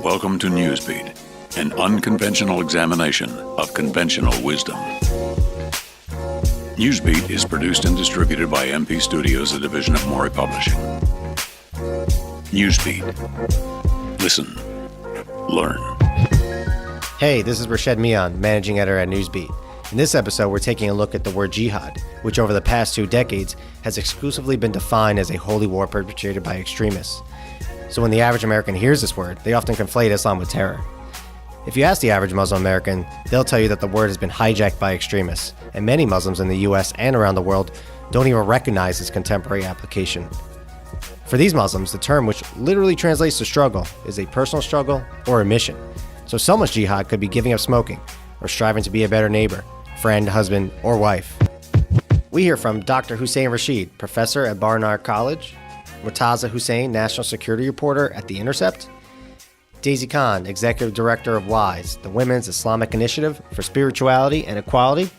Welcome to Newsbeat, an unconventional examination of conventional wisdom. Newsbeat is produced and distributed by MP Studios, a division of Mori Publishing. Newsbeat. Listen. Learn. Hey, this is Rashed Mian, managing editor at Newsbeat. In this episode, we're taking a look at the word jihad, which over the past 2 decades has exclusively been defined as a holy war perpetrated by extremists. So when the average American hears this word, they often conflate Islam with terror. If you ask the average Muslim American, they'll tell you that the word has been hijacked by extremists, and many Muslims in the US and around the world don't even recognize its contemporary application. For these Muslims, the term, which literally translates to struggle, is a personal struggle or a mission. So someone's jihad could be giving up smoking, or striving to be a better neighbor, friend, husband, or wife. We hear from Dr. Hussein Rashid, professor at Barnard College, Murtaza Hussein, national security reporter at The Intercept, Daisy Khan, executive director of WISE, the Women's Islamic Initiative for Spirituality and Equality,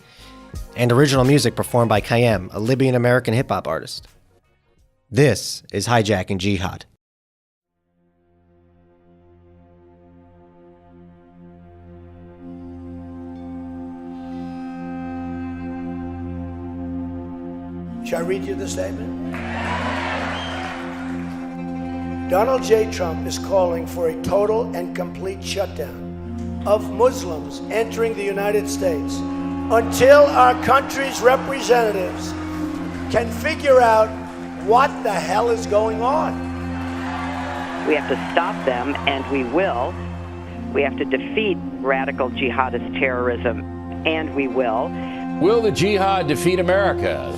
and original music performed by Kayem, a Libyan-American hip-hop artist. This is Hijacking Jihad. Shall I read you the statement? Donald J. Trump is calling for a total and complete shutdown of Muslims entering the United States until our country's representatives can figure out what the hell is going on. We have to stop them, and we will. We have to defeat radical jihadist terrorism, and we will. Will the jihad defeat America?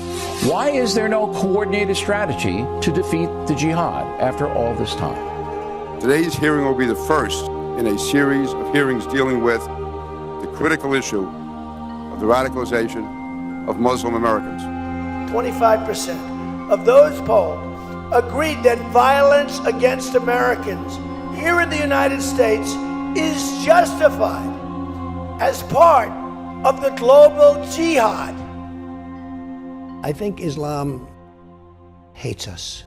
Why is there no coordinated strategy to defeat the jihad after all this time? Today's hearing will be the first in a series of hearings dealing with the critical issue of the radicalization of Muslim Americans. 25% of those polled agreed that violence against Americans here in the United States is justified as part of the global jihad. I think Islam hates us.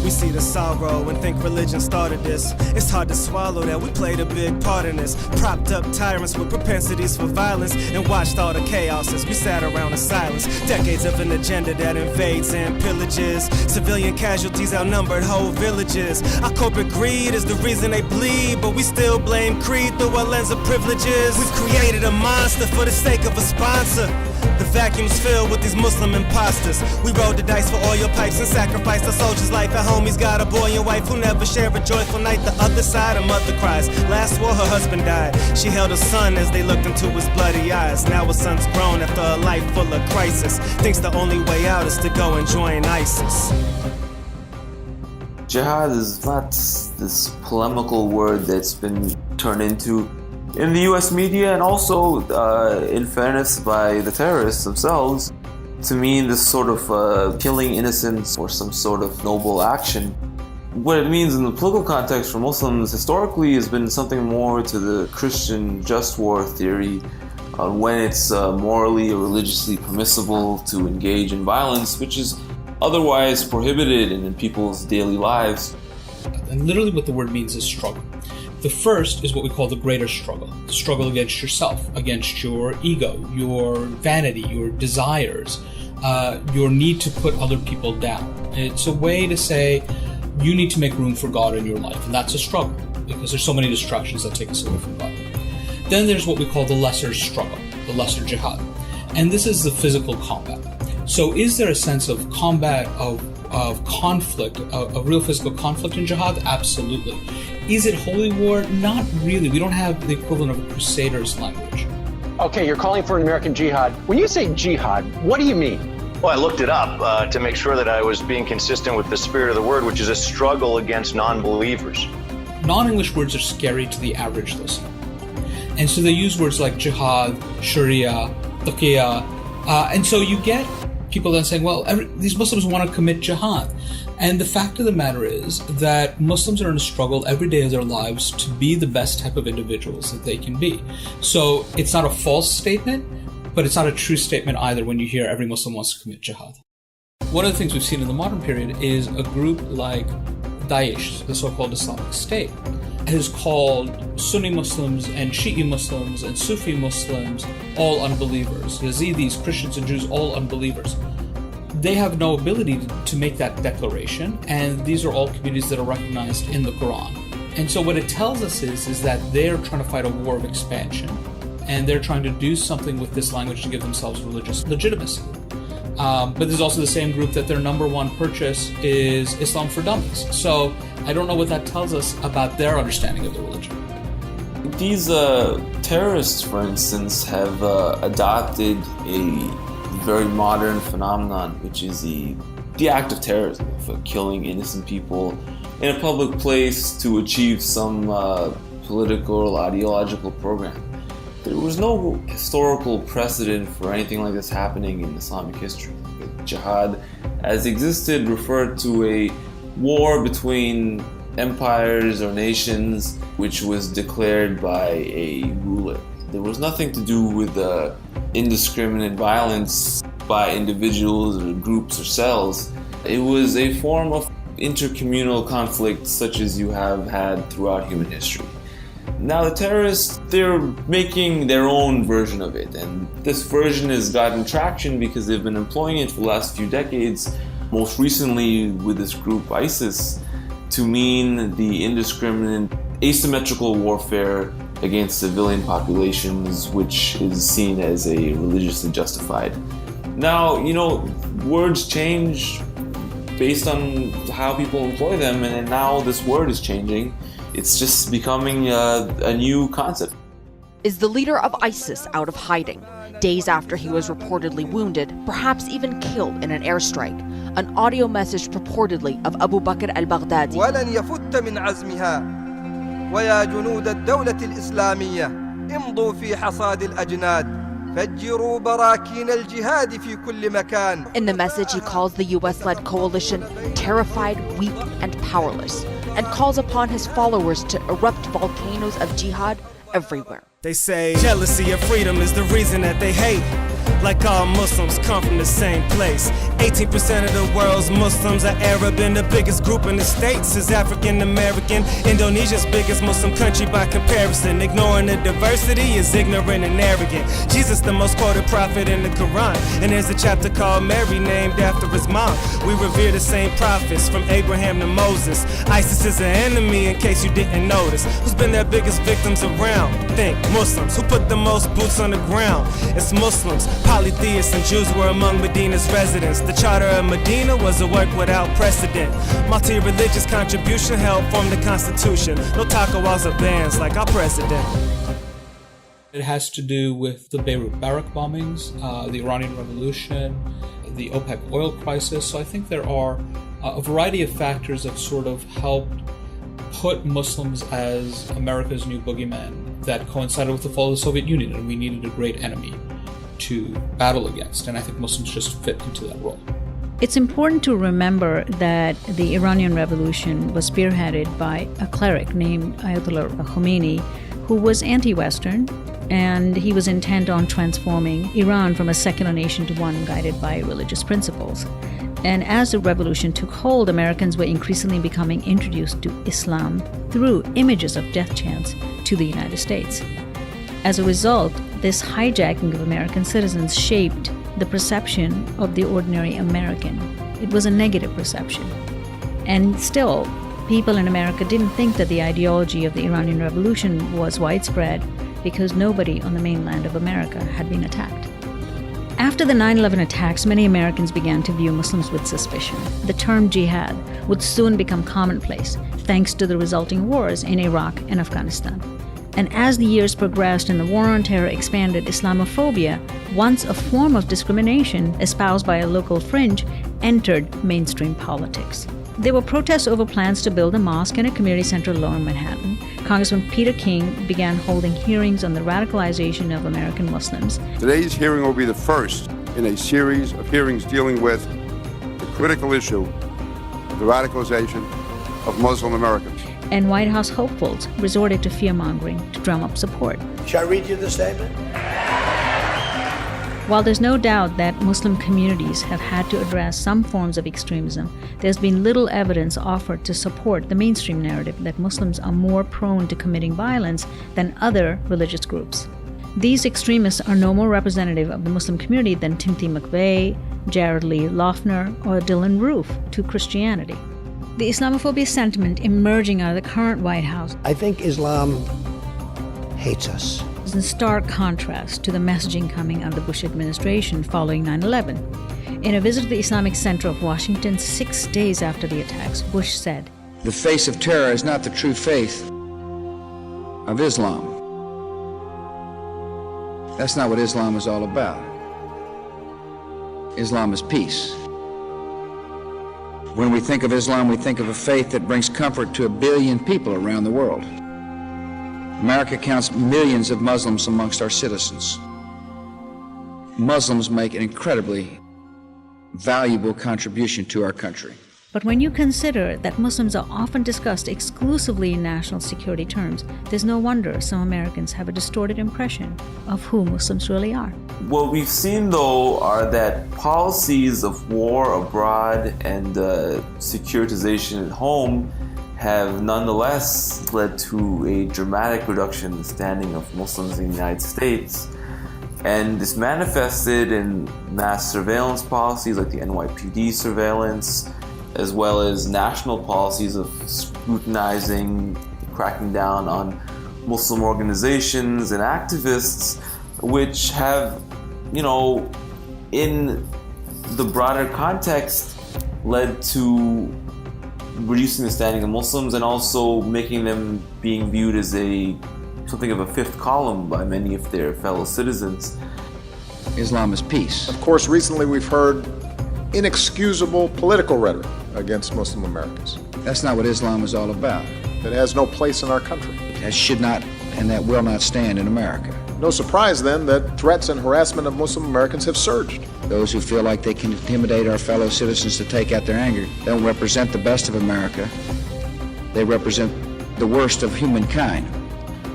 We see the sorrow and think religion started this. It's hard to swallow that we played a big part in this. Propped up tyrants with propensities for violence and watched all the chaos as we sat around in silence. Decades of an agenda that invades and pillages. Civilian casualties outnumbered whole villages. Our corporate greed is the reason they bleed, but we still blame creed through our lens of privileges. We've created a monster for the sake of a sponsor. The vacuum's filled with these Muslim imposters. We rolled the dice for oil pipes and sacrificed our soldiers' life. Our homies got a boy and wife who never share a joyful night. The other side, a mother cries. Last war, her husband died. She held her son as they looked into his bloody eyes. Now her son's grown after a life full of crisis. Thinks the only way out is to go and join ISIS. Jihad is not this polemical word that's been turned into in the US media, and also, in fairness, by the terrorists themselves, to mean this sort of killing innocents or some sort of noble action. What it means in the political context for Muslims historically has been something more to the Christian just war theory, when it's morally or religiously permissible to engage in violence, which is otherwise prohibited in people's daily lives. And literally what the word means is struggle. The first is what we call the greater struggle. The struggle against yourself, against your ego, your vanity, your desires, your need to put other people down. It's a way to say you need to make room for God in your life, and that's a struggle because there's so many distractions that take us away from God. Then there's what we call the lesser struggle, the lesser jihad, and this is the physical combat. So is there a sense of combat, of conflict, of real physical conflict in jihad? Absolutely. Is it holy war? Not really. We don't have the equivalent of a crusader's language. Okay, you're calling for an American jihad. When you say jihad, what do you mean? Well, I looked it up to make sure that I was being consistent with the spirit of the word, which is a struggle against non-believers. Non-English words are scary to the average listener. And so they use words like jihad, sharia, taqiyya. And so you get people then saying, well, these Muslims want to commit jihad. And the fact of the matter is that Muslims are in a struggle every day of their lives to be the best type of individuals that they can be. So it's not a false statement, but it's not a true statement either when you hear every Muslim wants to commit jihad. One of the things we've seen in the modern period is a group like Daesh, the so-called Islamic State, has called Sunni Muslims and Shi'i Muslims and Sufi Muslims all unbelievers. Yazidis, Christians and Jews, all unbelievers. They have no ability to make that declaration, and these are all communities that are recognized in the Quran. And so what it tells us is that they're trying to fight a war of expansion, and they're trying to do something with this language to give themselves religious legitimacy. But there's also the same group that their number one purchase is Islam for Dummies. So I don't know what that tells us about their understanding of the religion. These terrorists, for instance, have adopted a very modern phenomenon, which is the act of terrorism, for killing innocent people in a public place to achieve some political or ideological program. There was no historical precedent for anything like this happening in Islamic history. Jihad, as existed, referred to a war between empires or nations which was declared by a ruler. There was nothing to do with indiscriminate violence by individuals or groups or cells. It was a form of intercommunal conflict such as you have had throughout human history. Now the terrorists, they're making their own version of it, and this version has gotten traction because they've been employing it for the last few decades, most recently with this group ISIS, to mean the indiscriminate asymmetrical warfare against civilian populations, which is seen as a religiously justified. Now, words change based on how people employ them, and now this word is changing. It's just becoming a new concept. Is the leader of ISIS out of hiding? Days after he was reportedly wounded, perhaps even killed in an airstrike. An audio message purportedly of Abu Bakr al-Baghdadi. ولن يفت من عزمها ويا جنود الدولة الإسلامية امضوا في حصاد الأجناد فجروا براكين الجهاد في كل مكان. In the message, he calls the US-led coalition terrified, weak, and powerless, and calls upon his followers to erupt volcanoes of jihad everywhere. They say jealousy of freedom is the reason that they hate. Like all Muslims come from the same place. 18% of the world's Muslims are Arab, and the biggest group in the States is African American. Indonesia's biggest Muslim country by comparison. Ignoring the diversity is ignorant and arrogant. Jesus, the most quoted prophet in the Quran, and there's a chapter called Mary named after his mom. We revere the same prophets from Abraham to Moses. ISIS is an enemy in case you didn't notice. Who's been their biggest victims around? Think Muslims. Who put the most boots on the ground? It's Muslims. Polytheists and Jews were among Medina's residents. The Charter of Medina was a work without precedent. Multi-religious contribution helped form the Constitution. No taco walls or bans like our president. It has to do with the Beirut barrack bombings, the Iranian Revolution, the OPEC oil crisis. So I think there are a variety of factors that sort of helped put Muslims as America's new boogeyman that coincided with the fall of the Soviet Union, and we needed a great enemy to battle against, and I think Muslims just fit into that role. It's important to remember that the Iranian Revolution was spearheaded by a cleric named Ayatollah Khomeini, who was anti-Western, and he was intent on transforming Iran from a secular nation to one guided by religious principles. And as the revolution took hold, Americans were increasingly becoming introduced to Islam through images of death chants to the United States. As a result, this hijacking of American citizens shaped the perception of the ordinary American. It was a negative perception. And still, people in America didn't think that the ideology of the Iranian Revolution was widespread because nobody on the mainland of America had been attacked. After the 9/11 attacks, many Americans began to view Muslims with suspicion. The term jihad would soon become commonplace, thanks to the resulting wars in Iraq and Afghanistan. And as the years progressed and the war on terror expanded, Islamophobia, once a form of discrimination espoused by a local fringe, entered mainstream politics. There were protests over plans to build a mosque and a community center alone in Manhattan. Congressman Peter King began holding hearings on the radicalization of American Muslims. Today's hearing will be the first in a series of hearings dealing with the critical issue of the radicalization of Muslim Americans. And White House hopefuls resorted to fear-mongering to drum up support. Shall I read you the statement? While there's no doubt that Muslim communities have had to address some forms of extremism, there's been little evidence offered to support the mainstream narrative that Muslims are more prone to committing violence than other religious groups. These extremists are no more representative of the Muslim community than Timothy McVeigh, Jared Lee Loughner, or Dylan Roof to Christianity. The Islamophobia sentiment emerging out of the current White House, I think Islam hates us. is in stark contrast to the messaging coming out of the Bush administration following 9/11. In a visit to the Islamic Center of Washington 6 days after the attacks, Bush said, "The face of terror is not the true faith of Islam. That's not what Islam is all about. Islam is peace. When we think of Islam, we think of a faith that brings comfort to 1 billion people around the world. America counts millions of Muslims amongst our citizens. Muslims make an incredibly valuable contribution to our country." But when you consider that Muslims are often discussed exclusively in national security terms, there's no wonder some Americans have a distorted impression of who Muslims really are. What we've seen, though, are that policies of war abroad and securitization at home have nonetheless led to a dramatic reduction in the standing of Muslims in the United States. And it's manifested in mass surveillance policies like the NYPD surveillance, as well as national policies of scrutinizing, cracking down on Muslim organizations and activists, which have, in the broader context, led to reducing the standing of Muslims and also making them being viewed as something of a fifth column by many of their fellow citizens. Islam is peace. Of course, recently we've heard inexcusable political rhetoric against Muslim Americans. That's not what Islam is all about. That has no place in our country. That should not and that will not stand in America. No surprise then that threats and harassment of Muslim Americans have surged. Those who feel like they can intimidate our fellow citizens to take out their anger don't represent the best of America. They represent the worst of humankind.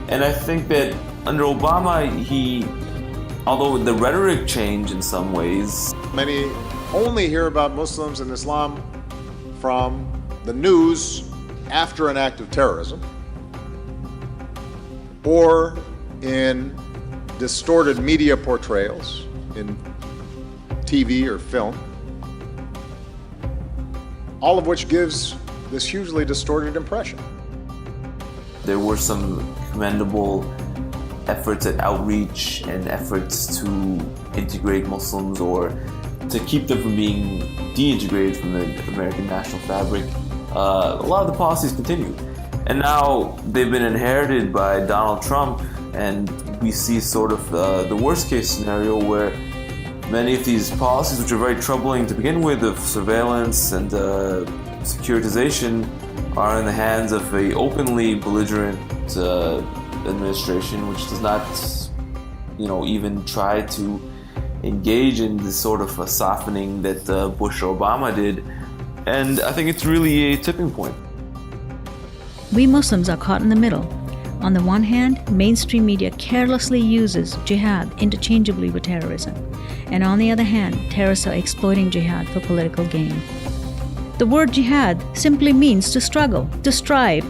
And I think that under Obama, although the rhetoric changed in some ways. Many only hear about Muslims and Islam from the news after an act of terrorism or in distorted media portrayals in TV or film, all of which gives this hugely distorted impression. There were some commendable efforts at outreach and efforts to integrate Muslims or to keep them from being deintegrated from the American national fabric. A lot of the policies continued. And now they've been inherited by Donald Trump, and we see sort of the worst case scenario where many of these policies, which are very troubling to begin with, of surveillance and securitization, are in the hands of an openly belligerent administration, which does not, even try to engage in this sort of a softening that Bush or Obama did. And I think it's really a tipping point. We Muslims are caught in the middle. On the one hand, mainstream media carelessly uses jihad interchangeably with terrorism. And on the other hand, terrorists are exploiting jihad for political gain. The word jihad simply means to struggle, to strive.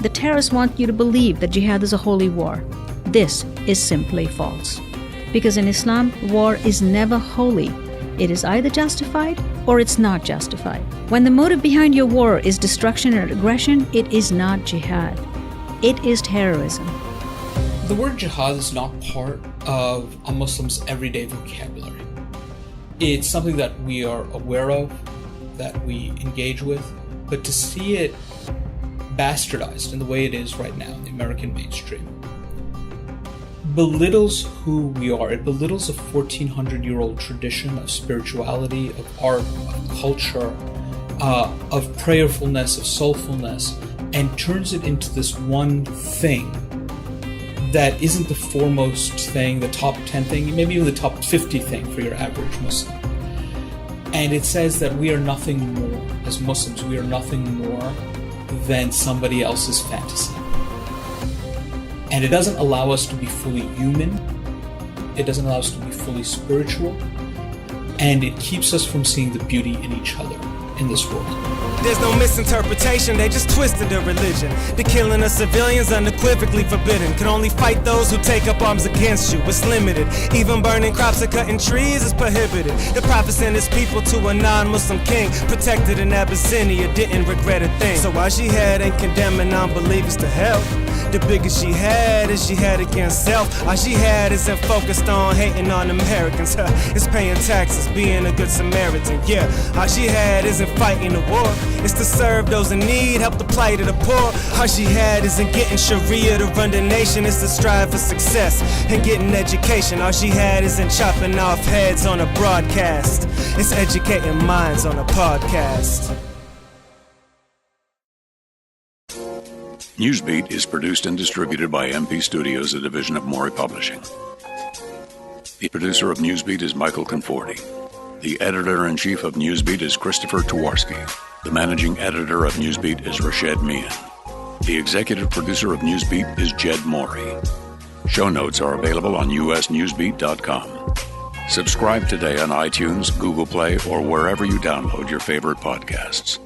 The terrorists want you to believe that jihad is a holy war. This is simply false. Because in Islam, war is never holy. It is either justified or it's not justified. When the motive behind your war is destruction and aggression, it is not jihad. It is terrorism. The word jihad is not part of a Muslim's everyday vocabulary. It's something that we are aware of, that we engage with, but to see it bastardized in the way it is right now in the American mainstream belittles who we are. It belittles a 1,400-year-old tradition of spirituality, of art, of culture, of prayerfulness, of soulfulness, and turns it into this one thing that isn't the foremost thing, the top 10 thing, maybe even the top 50 thing for your average Muslim. And it says that we are nothing more, as Muslims, we are nothing more than somebody else's fantasy. And it doesn't allow us to be fully human. It doesn't allow us to be fully spiritual. And it keeps us from seeing the beauty in each other in this world. There's no misinterpretation, they just twisted the religion. The killing of civilians unequivocally forbidden. Can only fight those who take up arms against you. It's limited. Even burning crops or cutting trees is prohibited. The prophet sent his people to a non-Muslim king, protected in Abyssinia, didn't regret a thing. So while jihad ain't condemning non-believers to hell, the biggest jihad is jihad against self. Our jihad isn't focused on hating on Americans. It's paying taxes, being a good Samaritan. Yeah, our jihad isn't fighting the war. It's to serve those in need, help the plight of the poor. Our jihad isn't getting Sharia to run the nation. It's to strive for success and getting education. Our jihad isn't chopping off heads on a broadcast. It's educating minds on a podcast. Newsbeat is produced and distributed by MP Studios, a division of Mori Publishing. The producer of Newsbeat is Michael Conforti. The editor-in-chief of Newsbeat is Christopher Tuwarski. The managing editor of Newsbeat is Rashed Mian. The executive producer of Newsbeat is Jed Mori. Show notes are available on usnewsbeat.com. Subscribe today on iTunes, Google Play, or wherever you download your favorite podcasts.